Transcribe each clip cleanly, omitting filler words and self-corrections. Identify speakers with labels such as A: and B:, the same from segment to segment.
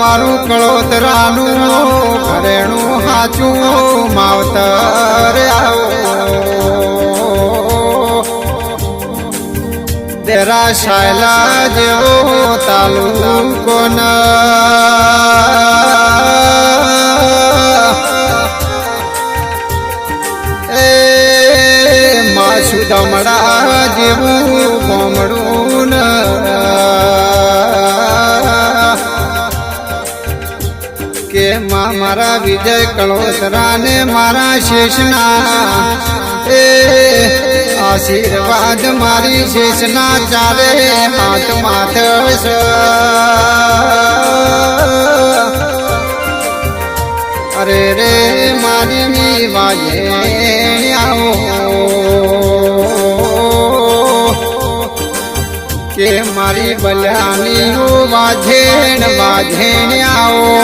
A: મારું કળોતરાનું ઘરેણું હાચું માવતર આવો તેરા શાયલા જેવો તાલુકો ન એ માસુ દમડા જેવું ગોમડું ન કે મારા વિજય કળોતરા ને મારા શેષના એ આશીર્વાદ મારી શેષના ચારે હાથ માથસ અરે રે મારી વાજે આવો કે મારી બલાની વાજેણ વાજેણ આવો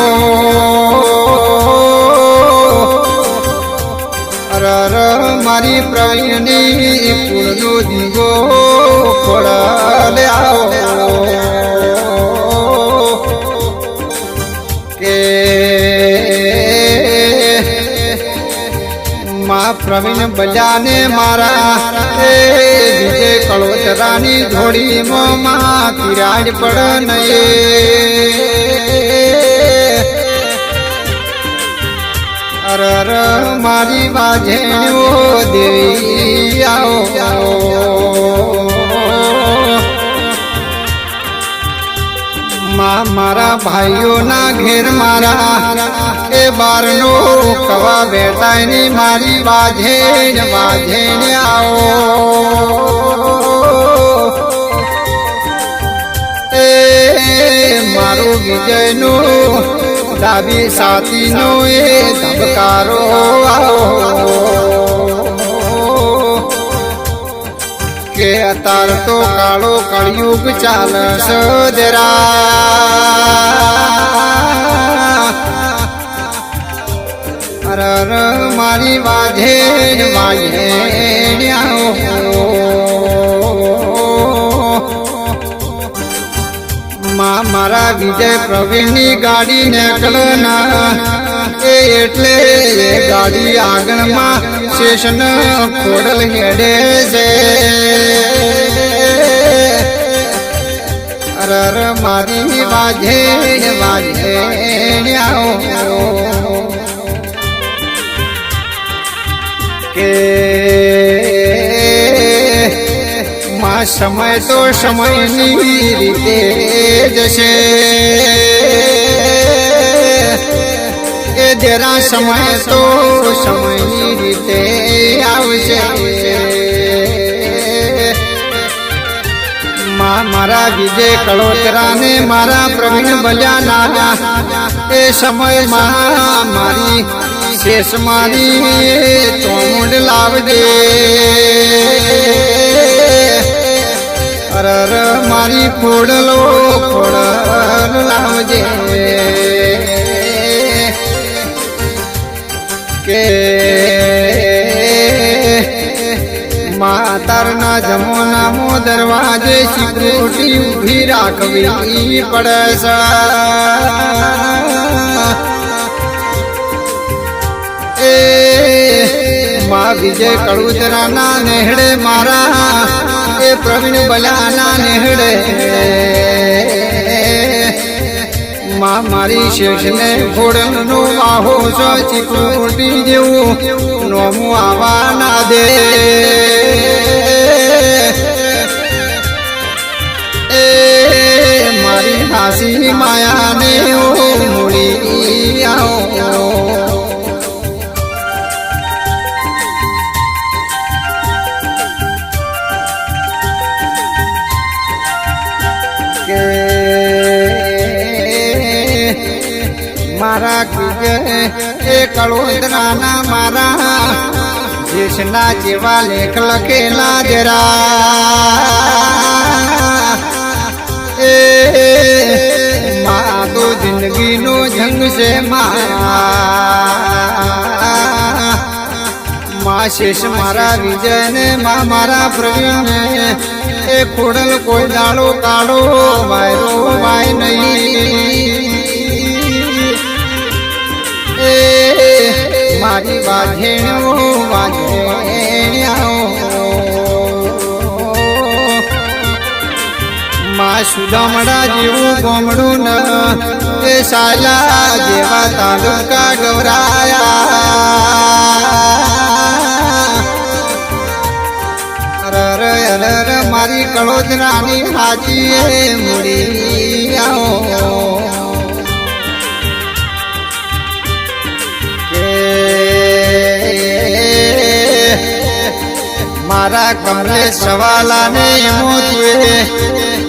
A: અરર મારી પ્રવીણની કુળનો દીવો ખોળાલે આવો કે માં પ્રવીણ બજાને મારા વિજય કળોતરાની જોડીમાં માં તિરાડ પડ અરર મારી વાજેણો દેવી આવો મારા ભાઈઓના ઘેર મારા એ બારનો કવા બેટાની મારી વાજેણ વાજેણ આવો એ મારું વિજયનું ડાબી સાતીનો એ ધબકારો આવો કે અતાર તો કાળો કળિયુગ ચાલસ અરર મારી વાજેણ વાજેણ આવો મારા વિજય પ્રવીણની ગાડી નીકળના એટલે ગાડી આગળમાં શેષન ખોડલ હેડે છે અરર મારી વાજેણ વાજેણ આવો કે માં સમય તો સમયની રીતે જશે એ જરા સમય તો સમયની રીતે આવશે મારા વિજય કળોતરાને મારા પ્રવીણ બજાના એ સમયમાં મારી શેષ મારી ચોમુંડ લાવજે અરર મારી ખોડલો ખોડલ લાવજે કે માતારના જમોનામો દરવાજે સિક્યુરિટી ઊભી રાખવી પડે છે મા વિજય કળોતરાના નેહડે મારા એ પ્રવીણ બલાના નેહડે માં મારી શેષને ઘોડનો વાહો ચીકુટી જેવું નોમું આવા ના દે એ મારી હાસી માયાને મૂળી આવો મારા વિજય એ કળોતરાના મારા દેશના જેવા લેખ લખેલા જરા એ મા તો જિંદગીનો જંગ છે મા શેષ મારા વિજયને મારા પ્રવીણને એ ખોડલ કોઈ દાડો કાળો વાયરો વાય નહીં મારી વાઘેણું વાઘેણ્યાઓ માં સુદામડા જેવું ગોમડું ન એ સાલા જેવા તાલુકા ગવરાયા મારી કળોદરાની હાજી મૂડી આવો મારા કમલે સવાલાને મોતુએ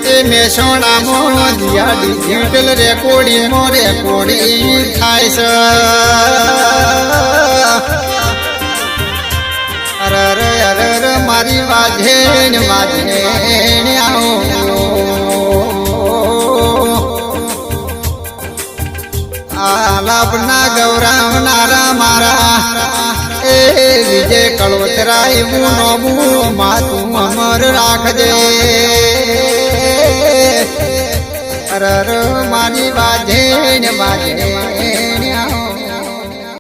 A: એ મેસોણામાં દિયા ડિજિટલ રેકોર્ડિંગ થાય છે અરર મારી વાઘેણ આવો આલાપના ગૌરાવનારા મારા એ વિજય કળોતરા એવું નોમું માતું અમર રાખજે અરર મારી વાઘેણ